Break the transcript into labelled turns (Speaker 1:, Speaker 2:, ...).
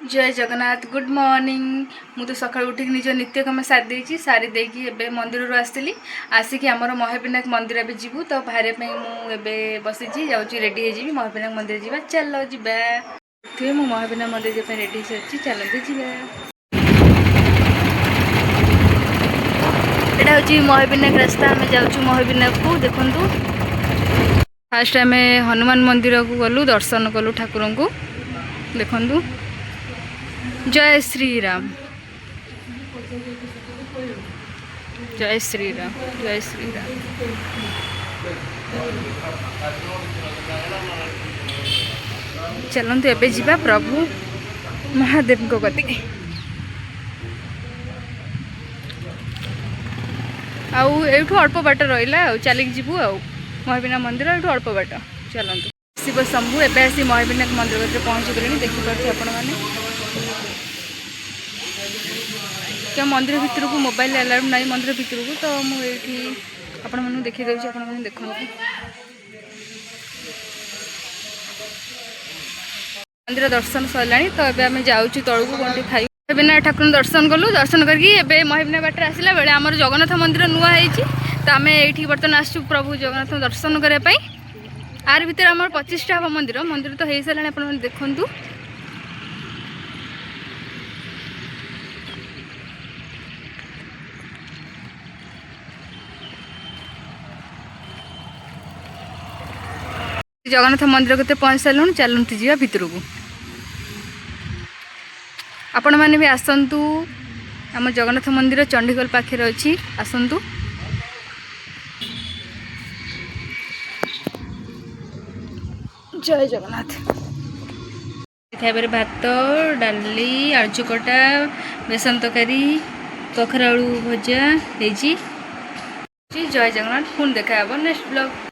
Speaker 1: जय Jagannath good morning. मु तो सका उठिक निज नित्यकर्म सारी सारी देकी एबे मंदिर आसती आसिक आमर महाविनायक मंदिर ए जीवु तो बाहर मुझे बसी जाऊँगी रेडी हो महाविनायक मंदिर जावा चलो जा मु महाविनायक मंदिर रेडी होती चलते जा। यहाँ हूँ महाविनायक रास्ता आम जाऊँ महाविनायक को देखु फास्ट आम हनुमान मंदिर को गलु दर्शन कलु ठाकुर को देखु। जय श्री राम जय श्री राम जय श्री राम। चलते एबे जीवा प्रभु महादेव को गति आउ एठू अल्प बाट रहा चलिक जीवु आ महाविनायक मंदिर एठू अल्प बाट चलते शिव शंभु एबे आसी महाविनायक मंदिर कते पहुँची गले देखिपे आपण मैंने क्या मंदिर भितर को मोबाइल अलाउड ना मंदिर भितर को तो मुझे आपण मैंने देखी दूसरी आपण मैंने देखते मंदिर दर्शन सरला तो ये आम जाऊँ तौक कौन खाई महाविनायक ठाकुर दर्शन कलु दर्शन करके महाविनायक बाटर आसला बेले आम जगन्नाथ मंदिर नुआ तो आम ये बर्तमान आसु प्रभु जगन्नाथ दर्शन करने आर भर आम 25टा हम मंदिर मंदिर तो हो सारे आप देखु जगन्नाथ मंदिर के पहुँच सारूँ चलती जा भितर को आपण मैंने भी आसतु आम जगन्नाथ मंदिर चंडीगढ़ पाखे अच्छी आसतु। जय जगन्नाथ खाइबार भात डाली आलू चकटा बेसन तरकारी कखरा आलू भजा। जय जगन्नाथ पुणी देखा नेक्स्ट ब्लॉग।